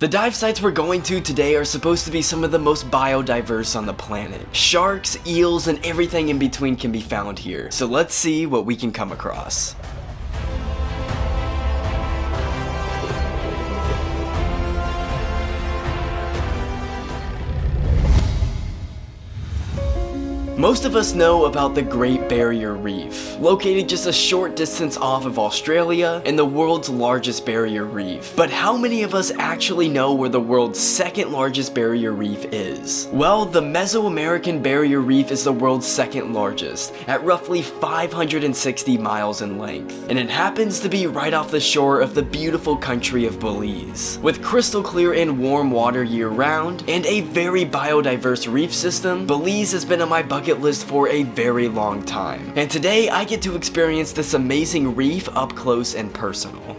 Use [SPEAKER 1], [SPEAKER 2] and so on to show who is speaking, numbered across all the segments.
[SPEAKER 1] The dive sites we're going to today are supposed to be some of the most biodiverse on the planet. Sharks, eels, and everything in between can be found here. So let's see what we can come across. Most of us know about the Great Barrier Reef, located just a short distance off of Australia and the world's largest barrier reef. But how many of us actually know where the world's second largest barrier reef is? Well, the Mesoamerican Barrier Reef is the world's second largest, at roughly 560 miles in length. And it happens to be right off the shore of the beautiful country of Belize. With crystal clear and warm water year-round, and a very biodiverse reef system, Belize has been on my bucket list for a very long time. And today I get to experience this amazing reef up close and personal.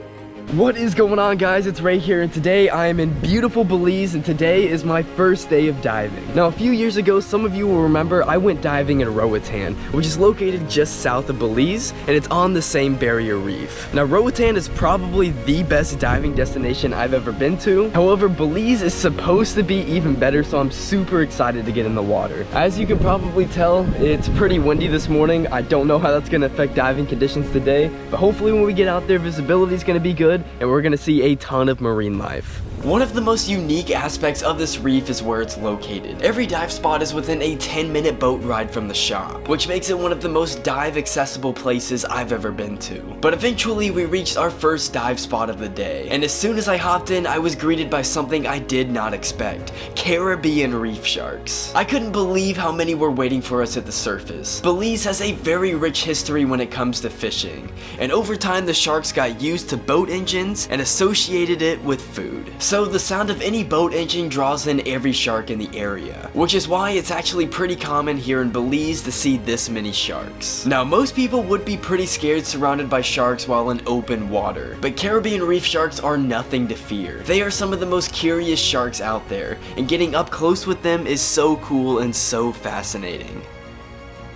[SPEAKER 1] What is going on, guys? It's Ray here, and today I am in beautiful Belize, and today is my first day of diving. Now, a few years ago, some of you will remember I went diving in Roatan, which is located just south of Belize, and it's on the same barrier reef. Now, Roatan is probably the best diving destination I've ever been to. However, Belize is supposed to be even better, so I'm super excited to get in the water. As you can probably tell, it's pretty windy this morning. I don't know how that's going to affect diving conditions today, but hopefully when we get out there, visibility is going to be good, and we're gonna see a ton of marine life. One of the most unique aspects of this reef is where it's located. Every dive spot is within a 10-minute boat ride from the shop, which makes it one of the most dive accessible places I've ever been to. But eventually we reached our first dive spot of the day, and as soon as I hopped in, I was greeted by something I did not expect: Caribbean Reef Sharks. I couldn't believe how many were waiting for us at the surface. Belize has a very rich history when it comes to fishing, and over time the sharks got used to boat engines and associated it with food. So the sound of any boat engine draws in every shark in the area, which is why it's actually pretty common here in Belize to see this many sharks. Now, most people would be pretty scared surrounded by sharks while in open water, but Caribbean reef sharks are nothing to fear. They are some of the most curious sharks out there, and getting up close with them is so cool and so fascinating.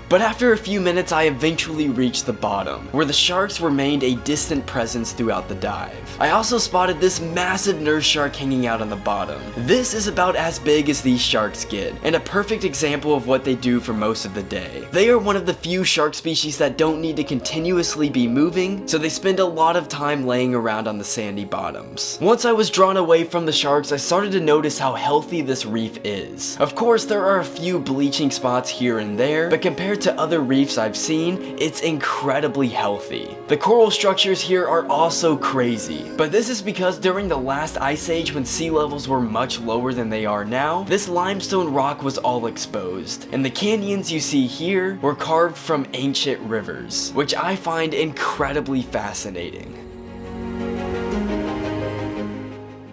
[SPEAKER 1] But after a few minutes, I eventually reached the bottom, where the sharks remained a distant presence throughout the dive. I also spotted this massive nurse shark hanging out on the bottom. This is about as big as these sharks get, and a perfect example of what they do for most of the day. They are one of the few shark species that don't need to continuously be moving, so they spend a lot of time laying around on the sandy bottoms. Once I was drawn away from the sharks, I started to notice how healthy this reef is. Of course, there are a few bleaching spots here and there, but compared to other reefs I've seen, it's incredibly healthy. The coral structures here are also crazy, but this is because during the last ice age, when sea levels were much lower than they are now, this limestone rock was all exposed, and the canyons you see here were carved from ancient rivers, which I find incredibly fascinating.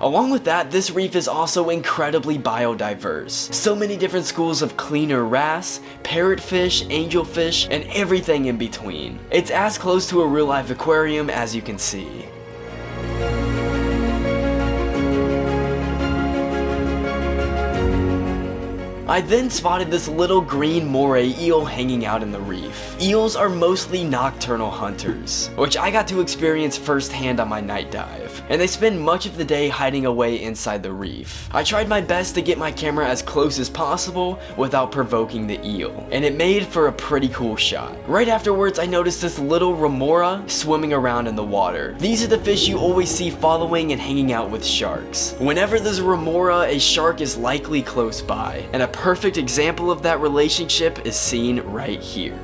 [SPEAKER 1] Along with that, this reef is also incredibly biodiverse. So many different schools of cleaner wrasse, parrotfish, angelfish, and everything in between. It's as close to a real-life aquarium as you can see. I then spotted this little green moray eel hanging out in the reef. Eels are mostly nocturnal hunters, which I got to experience firsthand on my night dive, and they spend much of the day hiding away inside the reef. I tried my best to get my camera as close as possible without provoking the eel, and it made for a pretty cool shot. Right afterwards, I noticed this little remora swimming around in the water. These are the fish you always see following and hanging out with sharks. Whenever there's a remora, a shark is likely close by, and a perfect example of that relationship is seen right here.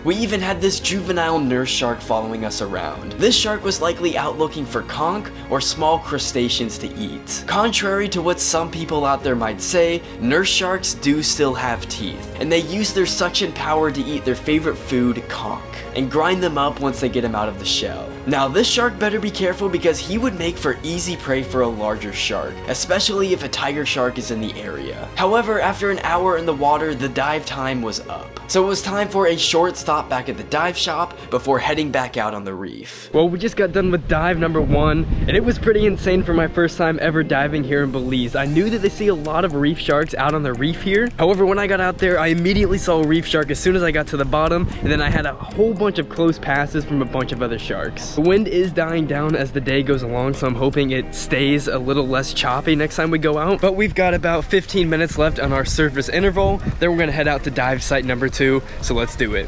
[SPEAKER 1] We even had this juvenile nurse shark following us around. This shark was likely out looking for conch or small crustaceans to eat. Contrary to what some people out there might say, nurse sharks do still have teeth, and they use their suction power to eat their favorite food, conch, and grind them up once they get them out of the shell. Now, this shark better be careful because he would make for easy prey for a larger shark, especially if a tiger shark is in the area. However, after an hour in the water, the dive time was up. So it was time for a short stop back at the dive shop before heading back out on the reef. Well, we just got done with dive number 1, and it was pretty insane for my first time ever diving here in Belize. I knew that they see a lot of reef sharks out on the reef here. However, when I got out there, I immediately saw a reef shark as soon as I got to the bottom, and then I had a whole bunch of close passes from a bunch of other sharks. The wind is dying down as the day goes along, so I'm hoping it stays a little less choppy next time we go out. But we've got about 15 minutes left on our surface interval. Then we're gonna head out to dive site number 2, so let's do it.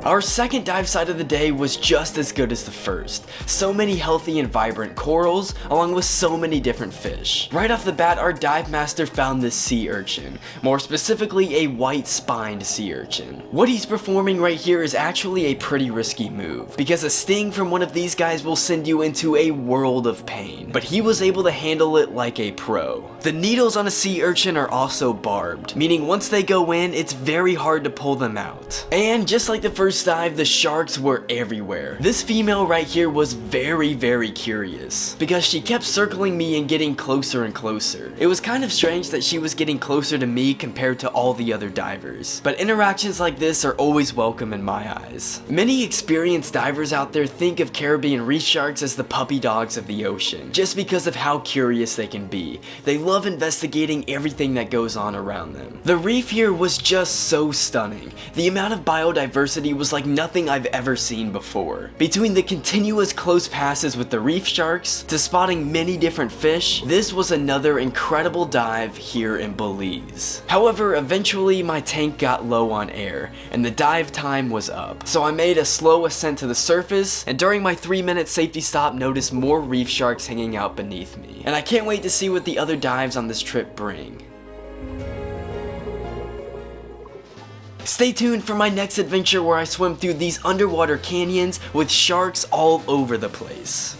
[SPEAKER 1] Our second dive site of the day was just as good as the first. So many healthy and vibrant corals, along with so many different fish. Right off the bat, our dive master found this sea urchin, more specifically a white-spined sea urchin. What he's performing right here is actually a pretty risky move, because a sting from one of these guys will send you into a world of pain, but he was able to handle it like a pro. The needles on a sea urchin are also barbed, meaning once they go in, it's very hard to pull them out. And just like the first dive, the sharks were everywhere. This female right here was very curious, because she kept circling me and getting closer and closer. It was kind of strange that she was getting closer to me compared to all the other divers, but interactions like this are always welcome in my eyes. Many experienced divers out there think of Caribbean reef sharks as the puppy dogs of the ocean, just because of how curious they can be. They love investigating everything that goes on around them. The reef here was just so stunning. The amount of biodiversity was like nothing I've ever seen before. Between the continuous close passes with the reef sharks to spotting many different fish, this was another incredible dive here in Belize. However, eventually my tank got low on air and the dive time was up. So I made a slow ascent to the surface, and during my 3-minute safety stop noticed more reef sharks hanging out beneath me. And I can't wait to see what the other dives on this trip bring. Stay tuned for my next adventure where I swim through these underwater canyons with sharks all over the place.